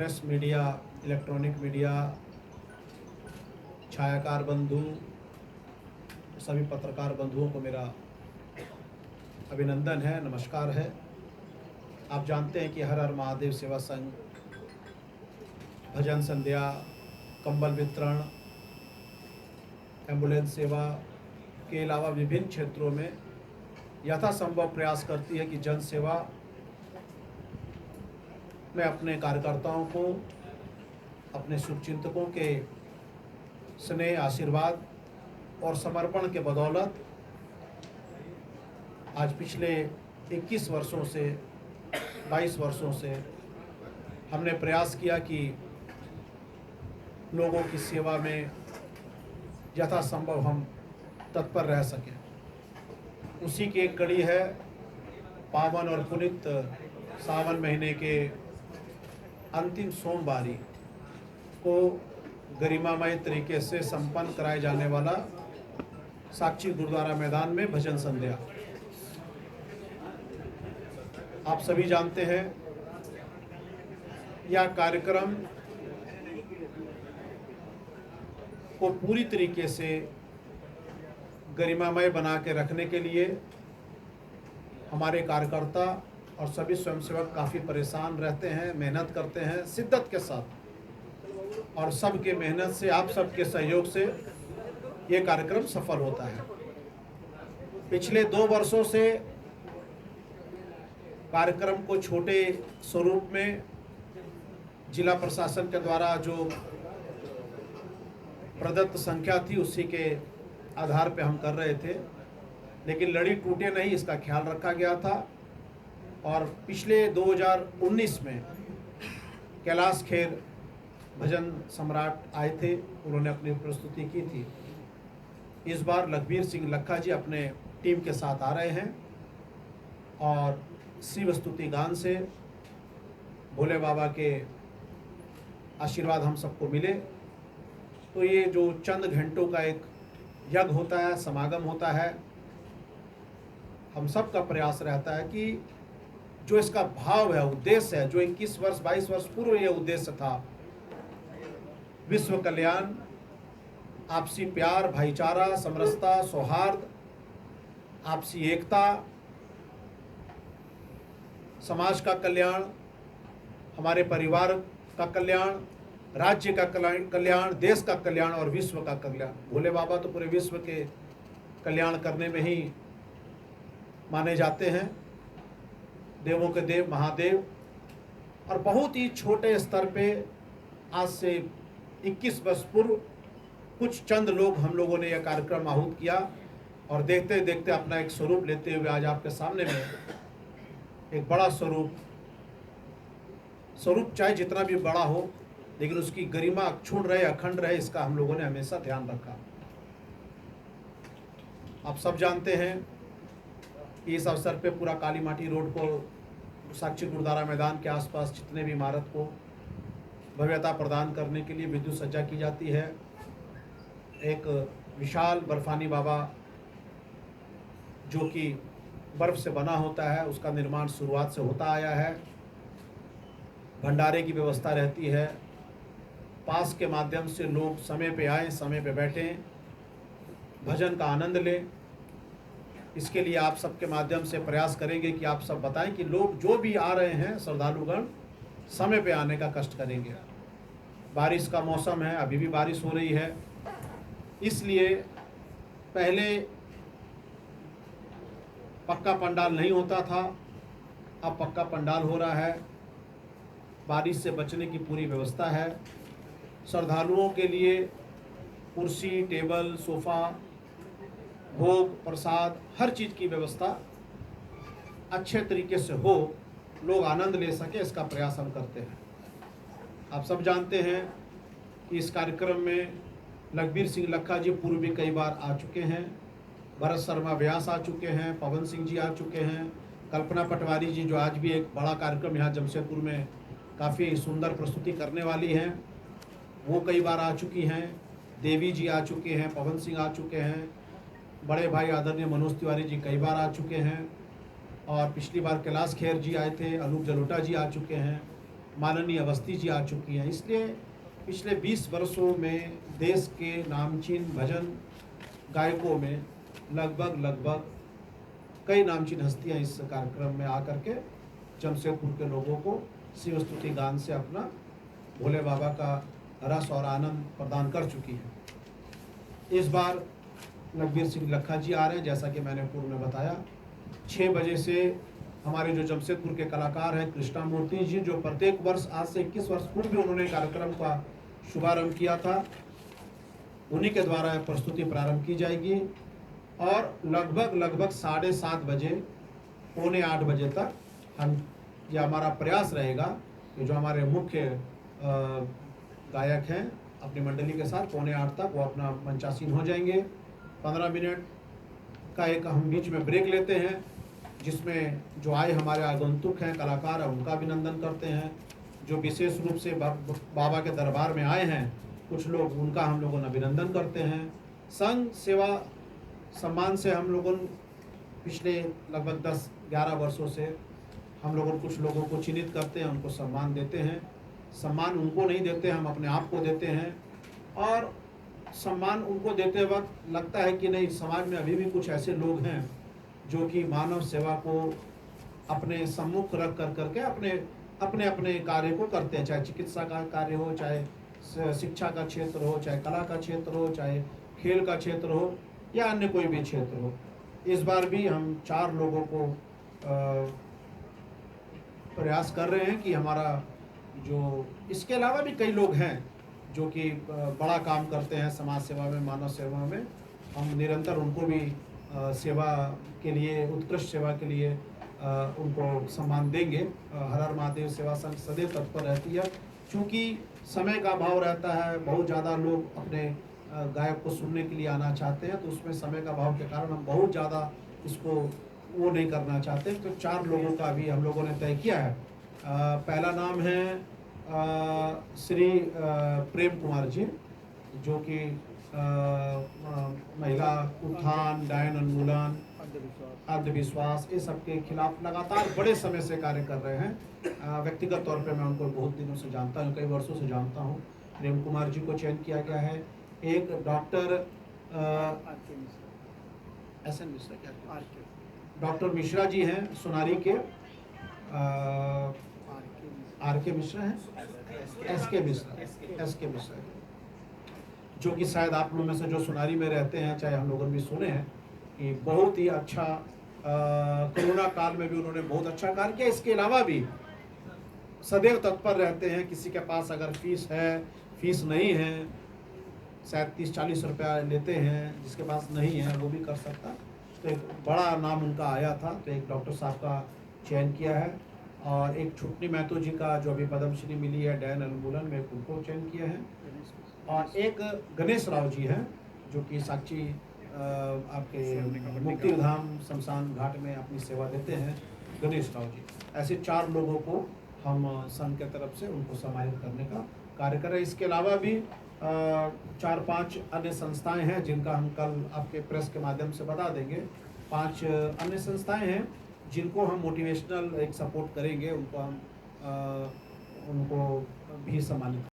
Press media, electronic media, छायाकार बंधु, सभी पत्रकार बंधुओं को मेरा अभिनंदन है, नमस्कार है। आप जानते हैं कि हर हर महादेव सेवा संघ भजन संध्या, कंबल वितरण, एम्बुलेंस सेवा के अलावा विभिन्न क्षेत्रों में यथासंभव प्रयास करती है कि जन सेवा में अपने कार्यकर्ताओं को, अपने शुभचिंतकों के स्नेह, आशीर्वाद और समर्पण के बदौलत आज पिछले 21 वर्षों से 22 वर्षों से हमने प्रयास किया कि लोगों की सेवा में यथासंभव हम तत्पर रह सकें। उसी की एक कड़ी है पावन और पुनीत सावन महीने के अंतिम सोमवारी को गरिमामय तरीके से संपन्न कराए जाने वाला साक्षी गुरुद्वारा मैदान में भजन संध्या। आप सभी जानते हैं यह कार्यक्रम को पूरी तरीके से गरिमामय बना के रखने के लिए हमारे कार्यकर्ता और सभी स्वयंसेवक काफ़ी परेशान रहते हैं, मेहनत करते हैं शिद्दत के साथ, और सबके मेहनत से, आप सबके सहयोग से ये कार्यक्रम सफल होता है। पिछले 2 वर्षों से कार्यक्रम को छोटे स्वरूप में जिला प्रशासन के द्वारा जो प्रदत्त संख्या थी उसी के आधार पे हम कर रहे थे, लेकिन लड़ी टूटे नहीं, इसका ख्याल रखा गया था। और पिछले 2019 में कैलाश खेर भजन सम्राट आए थे, उन्होंने अपनी प्रस्तुति की थी। इस बार लखबीर सिंह लखा जी अपने टीम के साथ आ रहे हैं और शिव स्तुति गान से भोले बाबा के आशीर्वाद हम सबको मिले। तो ये जो चंद घंटों का एक यज्ञ होता है, समागम होता है, हम सब का प्रयास रहता है कि जो इसका भाव है, उद्देश्य है, जो 21 वर्ष 22 वर्ष पूर्व ये उद्देश्य था, विश्व कल्याण, आपसी प्यार, भाईचारा, समरसता, सौहार्द, आपसी एकता, समाज का कल्याण, हमारे परिवार का कल्याण, राज्य का कल्याण, देश का कल्याण और विश्व का कल्याण। भोले बाबा तो पूरे विश्व के कल्याण करने में ही माने जाते हैं, देवों के देव महादेव। और बहुत ही छोटे स्तर पे आज से 21 वर्ष पूर्व कुछ चंद लोग, हम लोगों ने यह कार्यक्रम आहूत किया और देखते देखते अपना एक स्वरूप लेते हुए आज आपके सामने में एक बड़ा स्वरूप चाहे जितना भी बड़ा हो, लेकिन उसकी गरिमा अक्षुण्ण रहे, अखंड रहे, इसका हम लोगों ने हमेशा ध्यान रखा। आप सब जानते हैं कि इस अवसर पे पूरा काली माटी रोड को, साक्षी गुरुद्वारा मैदान के आसपास जितने भी इमारत को भव्यता प्रदान करने के लिए विद्युत सज्जा की जाती है। एक विशाल बर्फानी बाबा जो कि बर्फ से बना होता है, उसका निर्माण शुरुआत से होता आया है। भंडारे की व्यवस्था रहती है, पास के माध्यम से लोग समय पे आएँ, समय पे बैठें, भजन का आनंद लें। इसके लिए आप सबके माध्यम से प्रयास करेंगे कि आप सब बताएं कि लोग जो भी आ रहे हैं श्रद्धालुगण समय पे आने का कष्ट करेंगे। बारिश का मौसम है, अभी भी बारिश हो रही है, इसलिए पहले पक्का पंडाल नहीं होता था, अब पक्का पंडाल हो रहा है। बारिश से बचने की पूरी व्यवस्था है। श्रद्धालुओं के लिए कुर्सी, टेबल, सोफ़ा, भोग, प्रसाद, हर चीज़ की व्यवस्था अच्छे तरीके से हो, लोग आनंद ले सके, इसका प्रयास हम करते हैं। आप सब जानते हैं कि इस कार्यक्रम में लखबीर सिंह लखा जी पूर्व भी कई बार आ चुके हैं, भरत शर्मा व्यास आ चुके हैं, पवन सिंह जी आ चुके हैं, कल्पना पटवारी जी जो आज भी एक बड़ा कार्यक्रम यहाँ जमशेदपुर में काफ़ी सुंदर प्रस्तुति करने वाली हैं, वो कई बार आ चुकी हैं, देवी जी आ चुके हैं, पवन सिंह आ चुके हैं, बड़े भाई आदरणीय मनोज तिवारी जी कई बार आ चुके हैं, और पिछली बार कैलाश खेर जी आए थे, अनूप जलोटा जी आ चुके हैं। माननीय अवस्थी जी आ चुकी हैं। इसलिए पिछले 20 वर्षों में देश के नामचीन भजन गायकों में लगभग कई नामचीन हस्तियां इस कार्यक्रम में आकर के जमशेदपुर के लोगों को शिव स्तुति गान से अपना भोले बाबा का रस और आनंद प्रदान कर चुकी है। इस बार लखबीर सिंह लखा जी आ रहे हैं, जैसा कि मैंने पूर्व में बताया। 6 बजे से हमारे जो जमशेदपुर के कलाकार हैं कृष्णा मूर्ति जी, जो प्रत्येक वर्ष आज से 21 वर्ष पूर्व भी उन्होंने कार्यक्रम का शुभारंभ किया था, उन्हीं के द्वारा प्रस्तुति प्रारंभ की जाएगी और लगभग 7:30 बजे, पौने 8 बजे तक हम ये हमारा प्रयास रहेगा कि जो हमारे मुख्य गायक हैं अपनी मंडली के साथ पौने 8 तक वो अपना मंचासीन हो जाएंगे। 15 मिनट का एक हम बीच में ब्रेक लेते हैं, जिसमें जो आए हमारे आगंतुक हैं कलाकार हैं उनका अभिनंदन करते हैं। जो विशेष रूप से बाबा के दरबार में आए हैं कुछ लोग, उनका हम लोगों ने अभिनंदन करते हैं। संघ सेवा सम्मान से हम लोगों पिछले लगभग 10-11 वर्षों से हम लोगों कुछ लोगों को चिन्हित करते हैं, उनको सम्मान देते हैं। सम्मान उनको नहीं देते, हम अपने आप को देते हैं। और सम्मान उनको देते वक्त लगता है कि नहीं, समाज में अभी भी कुछ ऐसे लोग हैं जो कि मानव सेवा को अपने सम्मुख रख कर करके अपने अपने कार्य को करते हैं, चाहे चिकित्सा का कार्य हो, चाहे शिक्षा का क्षेत्र हो, चाहे कला का क्षेत्र हो, चाहे खेल का क्षेत्र हो या अन्य कोई भी क्षेत्र हो। इस बार भी हम 4 लोगों को प्रयास कर रहे हैं कि हमारा जो, इसके अलावा भी कई लोग हैं जो कि बड़ा काम करते हैं समाज सेवा में, मानव सेवा में। हम निरंतर उनको भी सेवा के लिए, उत्कृष्ट सेवा के लिए उनको सम्मान देंगे। हर हर महादेव सेवा संघ सदैव तत्पर रहती है। चूँकि समय का अभाव रहता है, बहुत ज़्यादा लोग अपने गायक को सुनने के लिए आना चाहते हैं, तो उसमें समय का अभाव के कारण हम बहुत ज़्यादा इसको वो नहीं करना चाहते। तो 4 लोगों का भी हम लोगों ने तय किया है। पहला नाम है श्री प्रेम कुमार जी, जो कि महिला उत्थान, डायन उन्मूलन, अंधविश्वास, ये सब के खिलाफ लगातार बड़े समय से कार्य कर रहे हैं। व्यक्तिगत तौर पे मैं उनको बहुत दिनों से जानता हूँ, कई वर्षों से जानता हूँ। प्रेम कुमार जी को चयन किया गया है। एक डॉक्टर मिश्रा जी हैं सोनारी के, आर.के. मिश्रा हैं, एस.के. मिश्रा, जो कि शायद आप लोगों में से जो सोनारी में रहते हैं, चाहे हम लोगों ने भी सुने हैं कि बहुत ही अच्छा कोरोना काल में भी उन्होंने बहुत अच्छा कार्य किया। इसके अलावा भी सदैव तत्पर रहते हैं। किसी के पास अगर फीस है, फीस नहीं है, शायद 30-40 रुपया लेते हैं, जिसके पास नहीं है वो भी कर सकता। तो एक बड़ा नाम उनका आया था, तो एक डॉक्टर साहब का चयन किया है। और एक छुटनी महतो जी का जो अभी पद्मश्री मिली है डायन उन्मूलन में, उनको चयन किया है। और एक गणेश राव जी हैं जो कि साक्षी आपके मुक्ति धाम शमशान घाट में अपनी सेवा देते हैं, गणेश राव जी। ऐसे 4 लोगों को हम संघ के तरफ से उनको सम्मानित करने का कार्य कर रहे हैं। इसके अलावा भी 4-5 अन्य संस्थाएं हैं जिनका हम कल आपके प्रेस के माध्यम से बता देंगे। 5 अन्य संस्थाएं हैं जिनको हम मोटिवेशनल एक सपोर्ट करेंगे, उनको हम उनको भी सम्मानित